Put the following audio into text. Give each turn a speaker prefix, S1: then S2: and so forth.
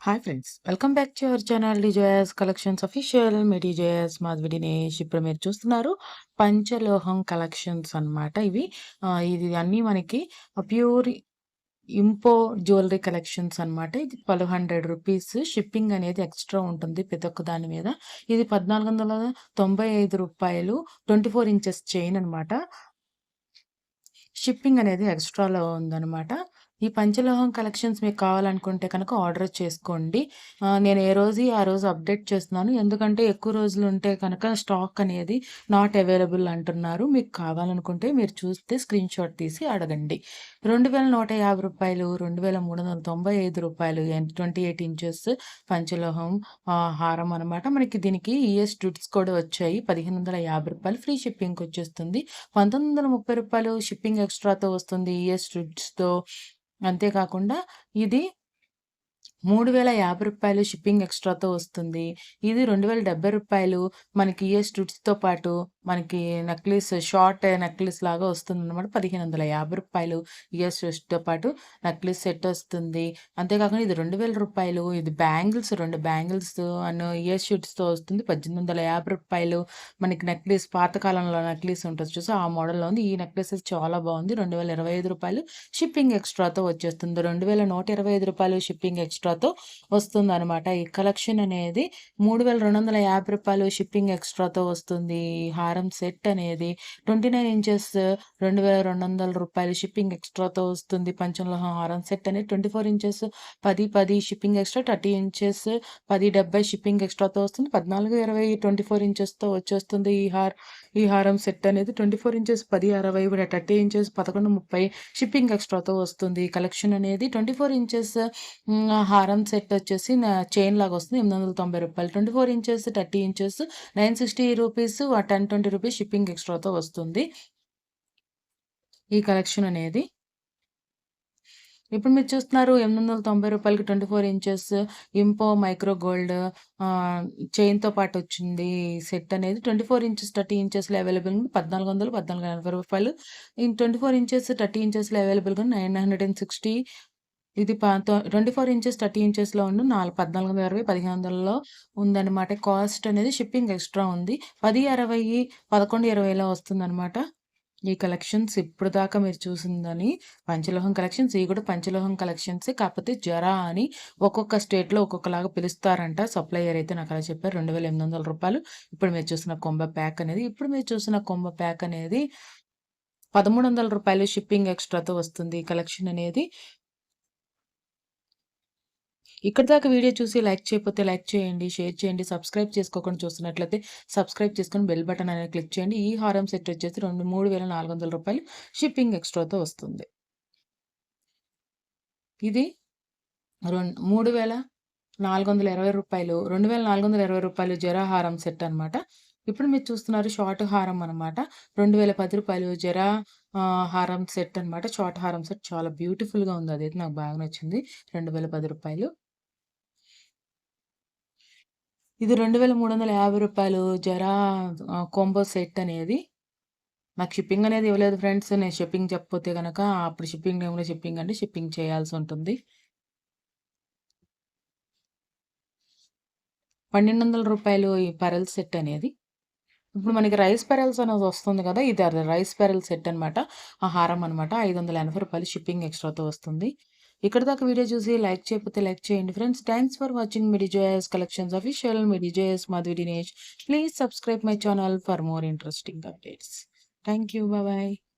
S1: Hi friends! Welcome back to our channel Dijoyas collections official. మీ డిజోయాస్ మాధవి దినేష్. ఇప్పుడు మీరు చూస్తున్నారు పంచలోహం కలెక్షన్స్ అన్నమాట ఇవి. ఇది అన్నీ మనకి ప్యూర్ ఇంపో జ్యువెలరీ కలెక్షన్స్ అన్నమాట. ఇది రూ. 1,200 షిప్పింగ్ అనేది ఎక్స్‌ట్రా ఉంటుంది ప్రతి ఒక్క దాని మీద. ఇది రూ. 1,495 24 ఇంచెస్ చైన్ అన్నమాట. షిప్పింగ్ అనేది ఎక్స్‌ట్రాలో ఉందనమాట. ఈ పంచలోహం కలెక్షన్స్ మీకు కావాలనుకుంటే కనుక ఆర్డర్ చేసుకోండి. నేను ఏ రోజుయి ఆ రోజు అప్డేట్ చేస్తున్నాను. ఎందుకంటే ఎక్కువ రోజులు ఉంటే కనుక స్టాక్ అనేది నాట్ అవైలబుల్ అంటున్నారు. మీకు కావాలనుకుంటే మీరు చూస్తే స్క్రీన్‌షాట్ తీసి అడగండి. రూ. 2,150, రూ. 2,395 28 ఇంచెస్ పంచలోహం హారం అనమాట. మనకి దీనికి ఈఎస్ డుట్స్ కూడా వచ్చాయి. రూ. 1,550 ఫ్రీ షిప్పింగ్‌కొచ్చేస్తుంది. రూ. 1,930 షిప్పింగ్ ఎక్స్‌ట్రాతో వస్తుంది ఈఎస్ డుట్స్‌తో. అంతే కాకుండా ఇది రూ. 3,050 షిప్పింగ్ ఎక్స్‌ట్రాతో వస్తుంది. ఇది రూ. 2,070 మనకి ఈఎస్ డుట్స్‌తో పాటు మనకి షార్ట్ నెక్లెస్ లాగా వస్తుందన్నమాట. రూ. 1,550 ఈఎస్ డుట్స్‌తో పాటు నెక్లెస్ సెట్ వస్తుంది. అంతే కాకుండా ఇది రూ. 2,000 ఇది బ్యాంగిల్స్ 2 బ్యాంగిల్స్ ఈఎస్ డుట్స్‌తో వస్తుంది. రూ. 1,850 మనకి నెక్లెస్ పాత కాలంలో నెక్లెస్ ఉంటది చూసావా? ఆ మోడల్‌లో ఉంది. ఈ నెక్లెస్ చాలా బాగుంది. రూ. 2,025 షిప్పింగ్ ఎక్స్‌ట్రాతో వచ్చేస్తుంది. రూ. 2,125 షిప్పింగ్ ఎక్స్‌ట్రాతో వస్తుందనమాట. ఈ కలెక్షన్ అనేది రూ. 3,250 షిప్పింగ్ ఎక్స్‌ట్రాతో వస్తుంది. ఈ హారం సెట్ అనేది 29 ఇంచెస్ రూ. 2,200 షిప్పింగ్ ఎక్స్‌ట్రాతో వస్తుంది. పంచలోహం హారం సెట్ అనేది 24 inches 10 shipping extra, 30 inches 1070 shipping ఎక్స్‌ట్రాతో వస్తుంది. 1420 24 ఇంచెస్‌తో వచ్చేస్తుంది. ఈ హారం సెట్ అనేది 24 ఇంచెస్ 1060 30 ఇంచెస్ 1130 షిప్పింగ్ ఎక్స్‌ట్రాతో వస్తుంది. ఈ కలెక్షన్ అనేది 24 ఇంచెస్ హారం సెట్ వచ్చేసి చైన్ లాగా వస్తుంది. రూ. 890. 24 ఇంచెస్ 30 ఇంచెస్ ₹960 1020 షిప్పింగ్ ఎక్స్‌ట్రాతో వస్తుంది. ఈ కలెక్షన్ అనేది ఇప్పుడు మీరు చూస్తున్నారు రూ. 890కి 24 ఇంచెస్ ఇంపో మైక్రో గోల్డ్ చైన్‌తో పాటు వచ్చింది. సెట్ అనేది 24 ఇంచెస్ 30 ఇంచెస్‌లో అవైలబుల్ ఉంది. రూ. 1,400, రూ. 1,480. ఇన్ 24 ఇంచెస్ 30 ఇంచెస్‌లో అవైలబుల్‌గా 960. ఇది 24 ఇంచెస్ 30 ఇంచెస్‌లో ఉన్న 1,460 1,500లో ఉందన్నమాట. కాస్ట్ అనేది షిప్పింగ్ ఎక్స్‌ట్రా ఉంది. 1060 1120లో వస్తుందన్నమాట. ఈ కలెక్షన్స్ ఇప్పటిదాకా మీరు చూసిందని పంచలోహం కలెక్షన్స్. ఇవి కూడా పంచలోహం కలెక్షన్సే. కాకపోతే జరా అని ఒక్కొక్క స్టేట్‌లో ఒక్కొక్కలాగా పిలుస్తారంట. సప్లయర్ అయితే నాకు అలా చెప్పారు. రూ. 2,800. ఇప్పుడు మీరు చూసిన కొంబ ప్యాక్ అనేది రూ. 1,300 షిప్పింగ్ ఎక్స్‌ట్రాతో వస్తుంది. ఈ కలెక్షన్ అనేది ఇక్కడి దాకా వీడియో చూసి లైక్ చేయకపోతే లైక్ చేయండి, షేర్ చేయండి. సబ్స్క్రైబ్ చేసుకోకుండా చూస్తున్నట్లయితే సబ్స్క్రైబ్ చేసుకొని బెల్ బటన్ అనేది క్లిక్ చేయండి. ఈ హారం సెట్ వచ్చేసి రూ. 3,400 షిప్పింగ్ ఎక్స్‌ట్రాతో వస్తుంది. ఇది రూ. 3,420 రూ. 2,420 జరా హారం సెట్ అనమాట. ఇప్పుడు మీరు చూస్తున్నారు షార్ట్ హారం అనమాట. రూ. 2,010 జరా హారం సెట్ అనమాట. షార్ట్ హారం సెట్ చాలా బ్యూటిఫుల్‌గా ఉంది. అదైతే నాకు బాగా నచ్చింది. రూ. 2,010. ఇది రూ. 2,350 జరా కాంబో సెట్ అనేది. నాకు షిప్పింగ్ అనేది ఇవ్వలేదు ఫ్రెండ్స్. నేను షిప్పింగ్ చెప్పకపోతే గనక అప్పుడు షిప్పింగ్ టైమ్‌లో షిప్పింగ్ అంటే షిప్పింగ్ చేయాల్సుంటుంది. రూ. 1,200 ఈ పెరల్ సెట్ అనేది. ఇప్పుడు మనకి రైస్ పెరల్స్ అనేది వస్తుంది కదా! ఇది అది రైస్ పెరల్ సెట్ అనమాట. ఆ హారం అనమాట. రూ. 580 షిప్పింగ్ ఎక్స్‌ట్రాతో వస్తుంది. ఇక్కడి దాకా వీడియో చూసి లైక్ చేయకపోతే లైక్ చేయండి ఫ్రెండ్స్. థాంక్స్ ఫర్ వాచింగ్ మీ డిజోయాస్ కలెక్షన్స్ అఫీషియల్. మీ Dijoyas Madhavi Dinesh. Please subscribe my channel for more interesting updates. Thank you. Bye by.